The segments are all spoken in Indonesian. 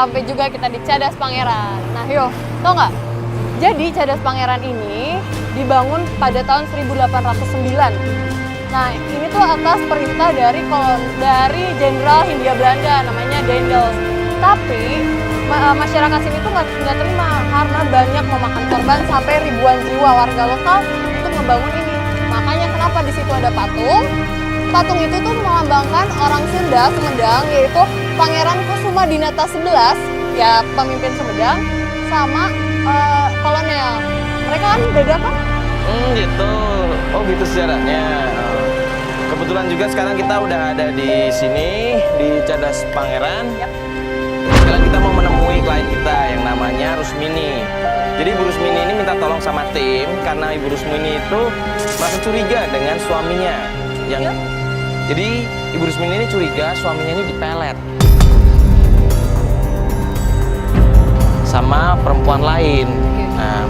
sampai juga kita di Cadas Pangeran. Nah, yuk, tau nggak? Jadi Cadas Pangeran ini dibangun pada tahun 1809. Nah, ini tuh atas perintah dari Jenderal Hindia Belanda namanya Daendels. Tapi masyarakat sini tuh nggak terima karena banyak memakan korban sampai ribuan jiwa warga lokal untuk membangun ini. Makanya kenapa di situ ada patung? Patung itu tuh melambangkan orang Sunda Sumedang, yaitu Pangeran Kusuma Dinata 11, ya pemimpin Sumedang, sama kolonel. Mereka kan beda kan? Gitu. Oh gitu sejarahnya. Kebetulan juga sekarang kita udah ada di sini di Cadas Pangeran. Yap. Sekarang kita mau menemui klien kita yang namanya Rusmini. Jadi Ibu Rusmini ini minta tolong sama tim karena Ibu Rusmini itu merasa curiga dengan suaminya. Jadi Ibu Rusmini ini curiga suaminya ini dipelet sama perempuan lain. Nah,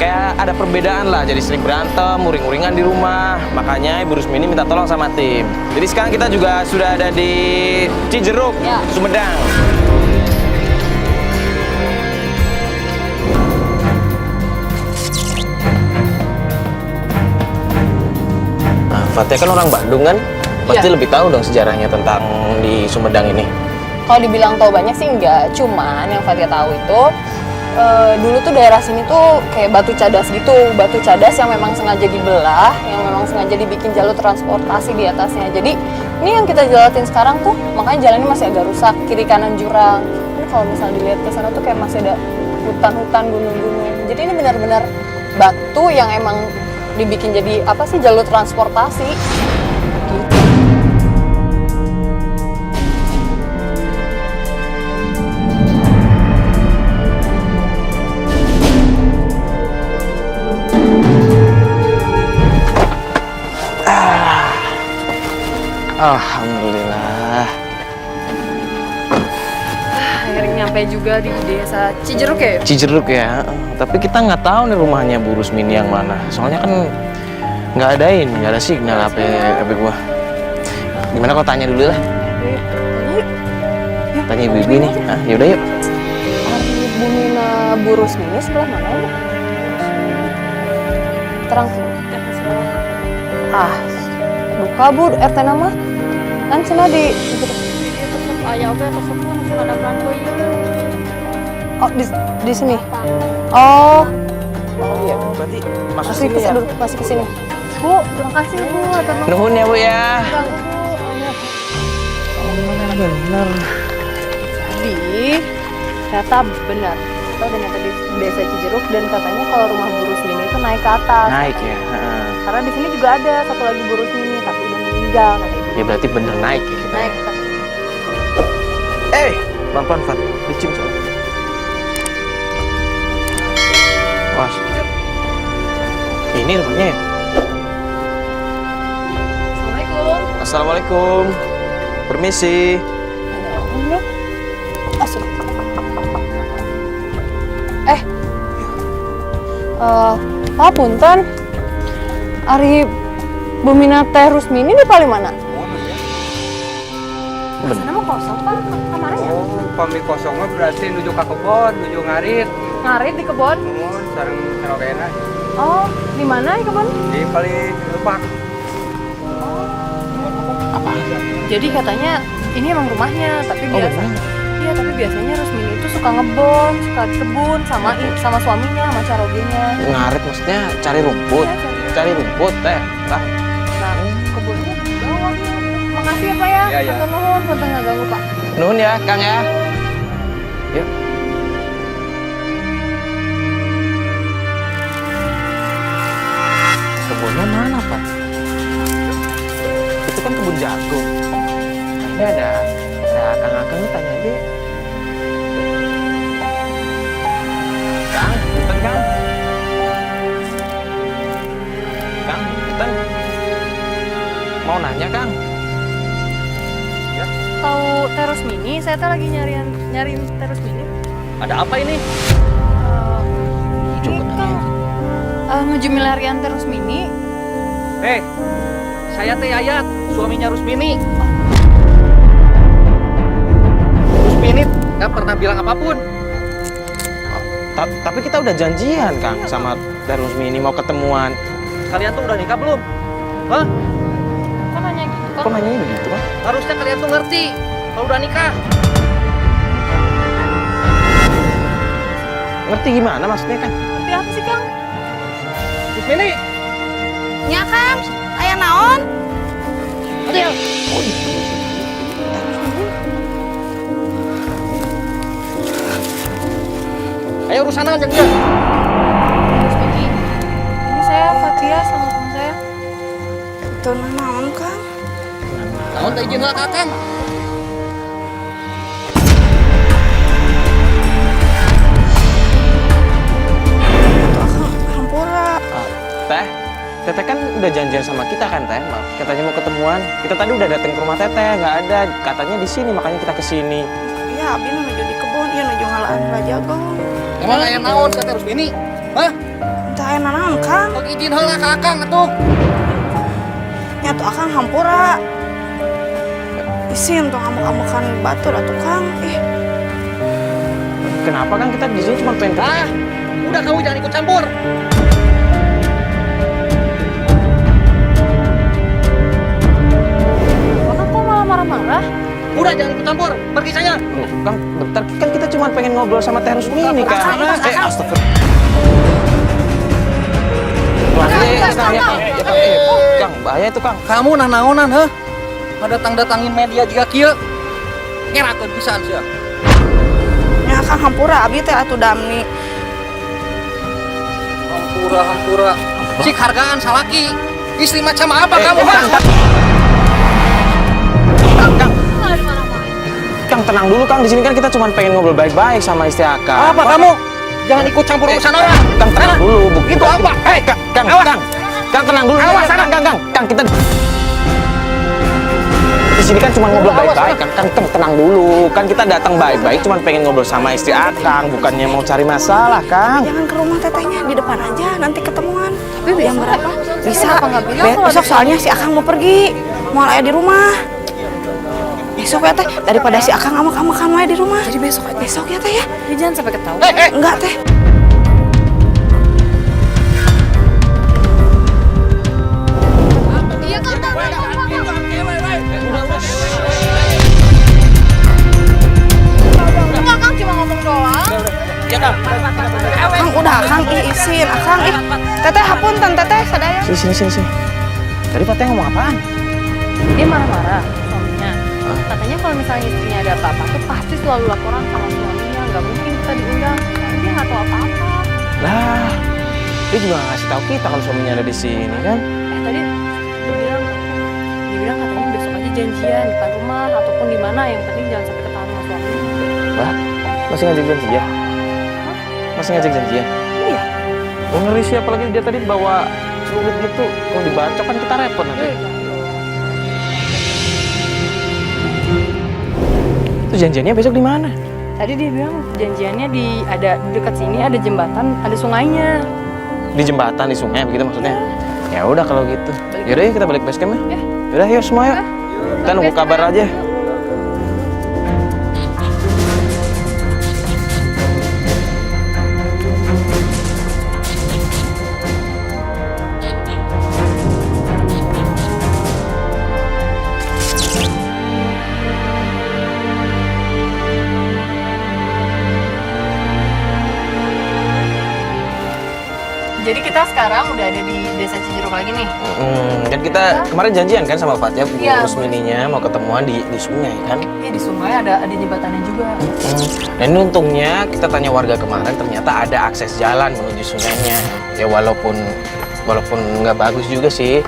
kayak ada perbedaan lah, jadi sering berantem, uring-uringan di rumah. Makanya Ibu Rusmini minta tolong sama tim. Jadi sekarang kita juga sudah ada di Cijeruk, Sumedang. Nah, Fatia kan orang Bandung kan, pasti lebih tahu dong sejarahnya tentang di Sumedang ini. Kalau dibilang tahu banyak sih enggak, cuman yang Fatia tahu itu dulu tuh daerah sini tuh kayak batu cadas gitu, batu cadas yang memang sengaja dibelah, yang memang sengaja dibikin jalur transportasi di atasnya. Jadi ini yang kita jalatin sekarang tuh, makanya jalannya masih agak rusak, kiri kanan jurang. Ini kalau misalnya dilihat ke sana tuh kayak masih ada hutan-hutan, gunung-gunung. Jadi ini benar-benar batu yang emang dibikin jadi apa sih jalur transportasi. Gitu. Alhamdulillah. Akhirnya nyampe juga di desa Cijeruk ya? Cijeruk ya. Tapi kita nggak tahu nih rumahnya Bu Rusmini yang mana. Soalnya kan nggak ada signal HP gua. Gimana kalau tanya dulu lah? Tanya ibu-ibu ini. Ah, yaudah yuk. Bumina Bu Rusmini sebelah mana ya? Terang. Buka Bu, RT nama? Kan cina di ayah oke tersebut ada perantoy. Oh di sini. Oh iya. Berarti masuk Masih sini ya? masih ke sini. Bu, terima kasih Bu. Nuhun ya Bu ya. Benar. Jadi ternyata benar. Kita udah nyampe di desa Cijeruk dan katanya kalau rumah Bu Rusmini itu naik ke atas. Naik ya. Karena di sini juga ada satu lagi Bu Rusmini tapi udah meninggal katanya. Ya berarti bener naik ya kita. Naik ke Pelan-pelan Fat, licin soalnya. Was. Ini rumahnya ya? Assalamualaikum. Assalamualaikum. Permisi. Asik. Pak punten. Ari Bumina Teh Rusmini di paling mana? Sana mah kosong Pak, kamarnya. Oh, pami kosong mah berarti nuju ke kebon, nuju ngarit. Ngarit di kebon. Nuhun sareng sarogena. Oh, di mana di kebon? Di paling lepak. Apa? Jadi katanya ini emang rumahnya, tapi Oh, biasa. bener? Iya, tapi biasanya Rusmini itu suka ngebon, suka di kebun sama suaminya, sama carogenya. Ngarit maksudnya cari rumput. Iya, Cari rumput teh. Lah. Nah, kebunnya di bawah. Makasih ya Pak ya. Iya, iya. Hatur nuhun, punten nggak ganggu Pak. Nuhun ya, Kang ya. Yuk. Kebunnya mana, Pak? Itu kan kebun jagung. Ini ada Kang nih, tanya aja. Kang, punten Kang. Kang, punten. Mau nanya, Kang? Tahu Teh Rusmini? Saya tuh lagi nyariin Teh Rusmini. Ada apa ini? Ini Kang, menuju milarian Teh Rusmini. Saya Teh Yayat, suaminya Rusmini. Rusmini nggak pernah bilang apapun. Tapi kita udah janjian, Kang, sama Teh Rusmini mau ketemuan. Kalian tuh udah nikah belum? Hah? Kok nanya gitu? Kok nanya begitu, Kang? Harusnya kalian tuh ngerti kalau udah nikah. Ngerti gimana maksudnya, Kang? Tapi apa sih, Kang? Rusmini, Nya Kang, aya naon? ayo urusan aja dia. Terus Vicky, ini saya Fatia sama teman saya. Itu naon Kang? Naon teh izin lah Kakang. Itu Akang hampura. Teh, Teteh kan udah janjian sama kita kan, Teh? Katanya mau ketemuan. Kita tadi udah datang ke rumah Teteh, nggak ada. Katanya di sini, makanya kita ke sini. Iya, abi nuju di kebun, iya nuju ngalaan Rajagong. Emang aya naon ka teh Rusmini? Hah? Entah aya naon Kang. Sok izin heula ka Kakang atuh. Nya tuh Akang hampura. Isin tuh ngamuk-ngamukan batur atuh Kang. Kenapa, Kang? Kita di sini cuma pengen ketemu. Ah, udah kamu jangan ikut campur. Kakak kok malah marah-marah? Udah jangan ikut campur. Pergi saja. Loh, Kang, bentar. Kan kita cuma pengen ngobrol sama Teh Rusmini, Kang. Astagfirullah. Kang, ya, Kang. Ya, Kang. Kang, bahaya itu, Kang. Kamu nah naonan heh? Datang-datangin media juga kieu. Ngerakeun pisan sia. Nya Akang hampura, abi teh atuh damni. Hampura. Cik hargaan salaki. Istri macam apa kamu, ha? Kang, Nggak ada marah-marah. Kang, tenang dulu, Kang. Di sini kan kita cuma pengen ngobrol baik-baik sama istri Akang. Apa kamu? Jangan ikut campur urusan orang. Kang, tenang dulu. Itu apa? Hei, Kang, tenang dulu. Awas, Kang, kita di sini kan cuma ngobrol baik-baik, Kang, tenang dulu. Kan kita datang baik-baik, cuma pengen ngobrol sama istri Akang, bukannya mau cari masalah, Kang. Jangan ke rumah tetehnya, di depan aja nanti ketemuan. Tapi Jam besok berapa? Bisa apa nggak bilang kalau Besok ada- soalnya si Akang mau pergi. Mau aya di rumah. Besok ya teh, daripada si Akang amak-amakan wae di rumah. Jadi besok aja. Besok ya teh ya. Tapi jangan sampai ketahuan. Enggak teh. Iya, Kang. Enggak, Kang, cuma ngomong doang. Akang udah Akang izin, Akang teteh hapunten teteh sadaya. Sini. Tadi Pak Teh ngomong apaan? Dia marah-marah suaminya. Katanya kalau misalnya istrinya ada apa-apa tuh pasti selalu laporan sama suaminya. Nggak mungkin kita diundang. Soalnya dia nggak tahu apa-apa. Lah, dia juga nggak ngasih tahu kita kalau suaminya ada di sini, kan? Tadi dia bilang katanya besok aja janjian depan rumah ataupun di mana. Yang penting jangan sampai ketahuan sama suaminya. Lah, masih ngajak janjian? Masih ngajak janjian? Iya. Oh, ngeri sih, apalagi dia tadi bawa celurit gitu. Kalau dibacok kan kita repot nanti. Itu janjiannya besok di mana? Tadi dia bilang janjiannya di dekat sini ada jembatan, ada sungainya. Di jembatan, di sungai begitu maksudnya? Ya udah kalau gitu. Yaudah yuk kita balik base camp ya. Ya. Yaudah yuk semua yuk. Kita nunggu kabar aja. Jadi kita sekarang udah ada di desa Cijeruk lagi nih. Dan kita kemarin janjian kan sama Fatya, Iya. Rusmininya mau ketemuan di sungai kan. Iya, di sungai ada jembatannya juga. Dan ini untungnya kita tanya warga kemarin ternyata ada akses jalan menuju sungainya. Ya walaupun nggak bagus juga sih.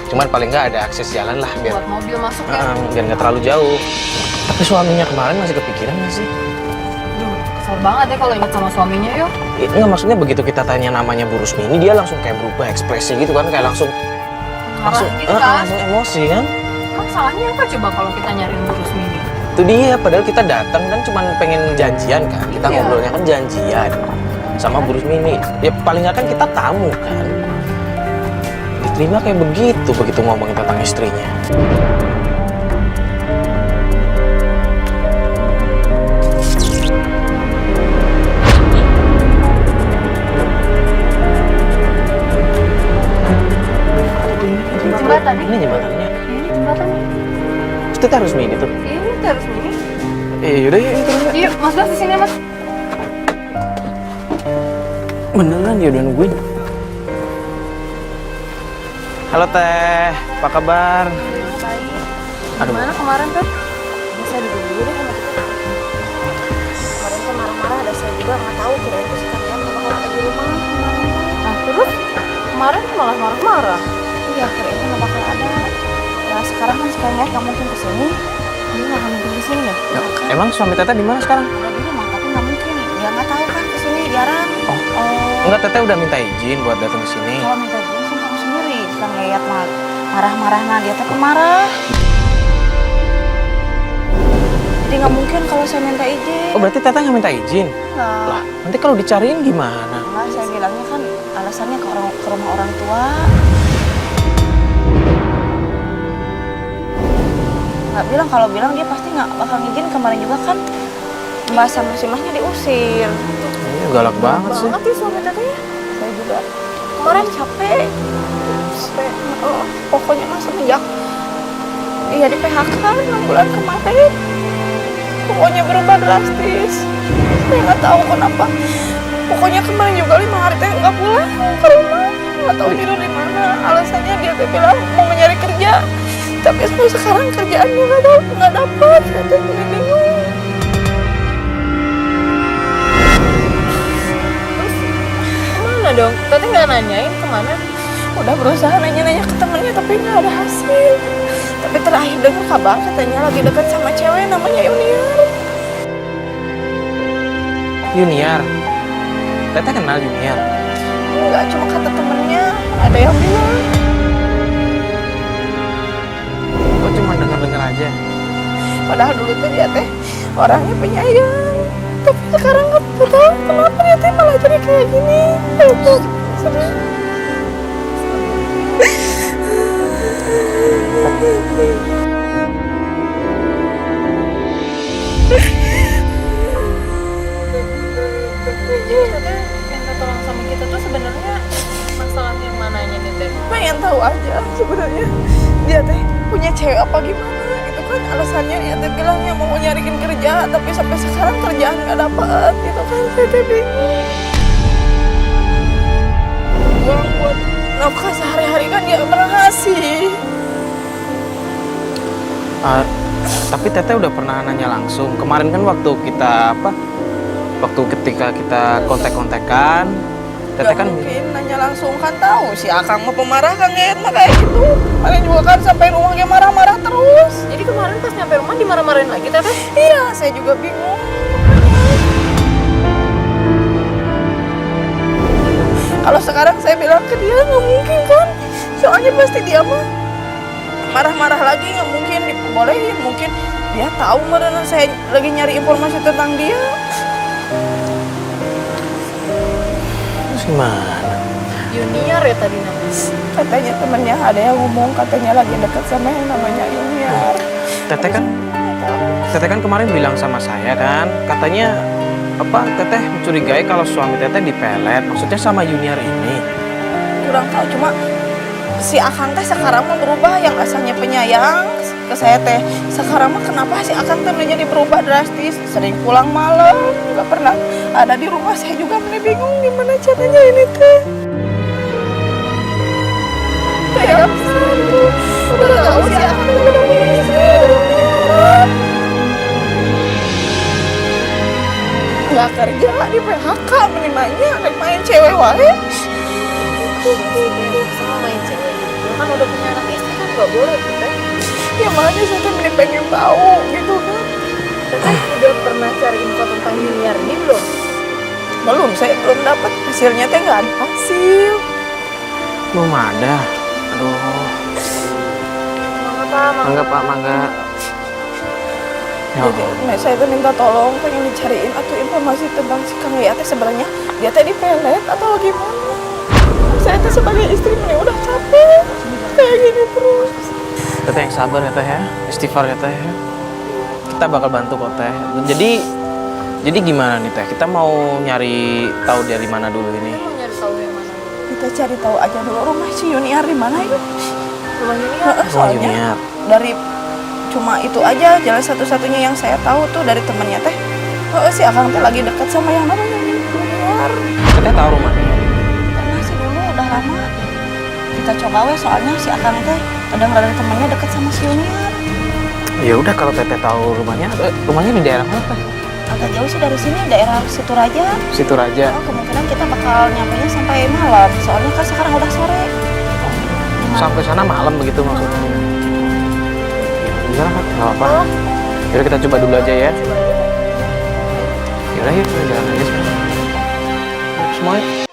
Cuman paling nggak ada akses jalan lah biar Buat mobil masuk ya. biar nggak terlalu jauh. Tapi suaminya kemarin masih kepikiran nggak sih? Duh, kesel banget ya kalau ingat sama suaminya yuk. Nggak, maksudnya begitu kita tanya namanya Bu Rusmini, dia langsung kayak berubah ekspresi gitu kan, kayak langsung Gitu kan. langsung emosi kan. Kan salahnya apa coba kalau kita nyariin Bu Rusmini? Itu dia, padahal kita datang kan cuma pengen janjian kan, kita Iya. ngobrolnya kan janjian sama Bu Rusmini. Ya paling nggak kan kita tamu kan. Diterima kayak begitu ngomongin tentang istrinya. tadi. Ini jembatannya. Ini jembatannya. Terus Teteh harus mini tuh. Iya, ini harus ini. Yaudah yuk turun yuk. Yuk, Mas Bas di sini, Mas. Beneran dia udah nungguin. Halo Teh, apa kabar? Aduh. Gimana kemarin tuh? Bisa duduk dulu deh sama kita. Kemarin tuh marah-marah, ada saya juga nggak tahu kirain tuh si kalian nggak bakal ada di rumah. Nah terus kemarin malah marah-marah. Iya, kirain nggak bakal ada. Ya sekarang kan si Kang Yayat nggak mungkin kesini. Dia nggak akan mungkin kesini ya. Emang suami Teteh di mana sekarang? Ada di rumah, tapi nggak mungkin. Dia nggak tahu kan kesini, jarang. Oh, enggak, Teteh udah minta izin buat datang ke sini. Kalau minta izin kan kamu sendiri. Kang Yayat marah-marah, nah dia tuh pemarah. Jadi nggak mungkin kalau saya minta izin. Oh, berarti Teteh nggak minta izin? Nggak. Lah, nanti kalau dicariin gimana? Enggak, saya bilangnya kan alasannya ke rumah orang tua. Nggak bilang, kalau bilang dia pasti nggak bakal ngizin. Kemarin juga kan Mbak sama si Masnya diusir. Ini galak banget sih. Banget ya suami teteh. Saya juga kemarin capek. Pokoknya mah semenjak iya di PHK 6 bulan kemarin. Pokoknya berubah drastis. Saya nggak tahu kenapa. Pokoknya kemarin juga 5 hari teh nggak pulang ke rumah. Nggak tahu tidur di mana. Alasannya dia teh bilang mau mencari kerja. Tapi sampai sekarang kerjaannya nggak dapat. Saya teh jadi bingung. Kemana dong? Tadi nggak nanyain kemana? Udah berusaha nanya-nanya ke temennya tapi nggak ada hasil. Tapi terakhir dengar kabar katanya lagi dekat sama cewek namanya Yuniar. Junior. Teteh kenal Junior. Enggak, cuma kata temennya ada yang bilang. Kok cuma dengar-dengar aja? Padahal dulu tuh dia teh orangnya penyayang. Tapi sekarang nggak tahu kenapa dia teh malah jadi kayak gini. Sedih. Minta tolong sama kita tuh sebenarnya masalah yang mananya nih Teh? Pengen tahu aja sebenarnya dia teh punya cewek apa gimana. Itu kan alasannya dia teh bilangnya mau nyariin kerja, tapi sampai sekarang kerjaan nggak dapat. Itu kan saya teh bingung. Uang buat nafkah sehari-hari kan dia pernah ngasih. Tapi Teteh udah pernah nanya langsung. Kemarin kan waktu kita waktu ketika kita kontak-kontakan, Teteh Gak kan mungkin nanya langsung, kan tahu si Akang mau pemarah Kang Yayat mah kayak gitu. Kalian juga kan sampai rumahnya marah-marah terus. Jadi kemarin pas nyampe rumah dimarah-marahin lagi Teteh? Iya, saya juga bingung. Kalau sekarang saya bilang ke dia nggak mungkin kan, soalnya pasti dia mah marah-marah lagi, nggak mungkin dibolehin. Mungkin dia tahu mana saya lagi nyari informasi tentang dia. terus gimana? Junior ya tadi namanya. Katanya temennya ada yang ngomong katanya lagi dekat sama yang namanya Yuniar. Teteh kan kemarin bilang sama saya kan, katanya Teteh mencurigai kalau suami Teteh dipelet, maksudnya sama Junior ini. Kurang tahu, cuma si Akang teh sekarang mah berubah, yang asalnya penyayang ke saya teh sekarang mah kenapa si Akang teh menjadi berubah drastis, sering pulang malam, nggak pernah ada di rumah. Saya juga mulai bingung gimana caranya ini teh. Kayak udah tahu si Akang teh udah punya istri, nggak kerja di PHK, menimanya anak main cewek wae. Sama main cewek gitu. Kan udah punya anak istri kan nggak boleh tuh Teh. Ya makanya saya tuh pengen tahu gitu kan. Teteh udah pernah cari info tentang Junior ini belum? Belum, saya belum dapat hasilnya teh, nggak ada hasil. Belum ada. Aduh. Mangga Pak, mangga. Ya Jadi Allah. saya tuh minta tolong, pengen dicariin atau informasi tentang si Kang Yayat teh sebenarnya dia teh dipelet atau gimana. Saya tuh sebagai istri ini udah capek kayak gini terus. Teteh yang sabar ya Teh ya, istighfar ya Teh ya. Kita bakal bantu kok Teh. Jadi gimana nih Teh? Kita mau nyari tahu dari mana dulu ini? Mau nyari tahu yang mana? Kita cari tahu aja dulu rumah si Yuniar di mana yuk. Rumah Junior. Soalnya dari cuma itu aja jalan satu-satunya yang saya tahu tuh dari temannya teh. Si Akang teh lagi dekat sama yang namanya Junior. Kita tahu rumahnya. Pernah sih dulu udah lama. Kita coba we soalnya si Akang teh kadang dari temannya dekat sama si Junior. Ya udah kalau Teteh tahu rumahnya, rumahnya di daerah mana Teh? Agak jauh sih dari sini daerah Situraja. Situ Raja. Kemungkinan kita bakal nyampainya sampai malam. Soalnya kan sekarang udah sore. Sampai sana malam begitu maksudnya. Enggak, nggak apa-apa. Yaudah kita coba dulu aja ya. Yaudah yuk, jalan aja sekarang. Semuanya.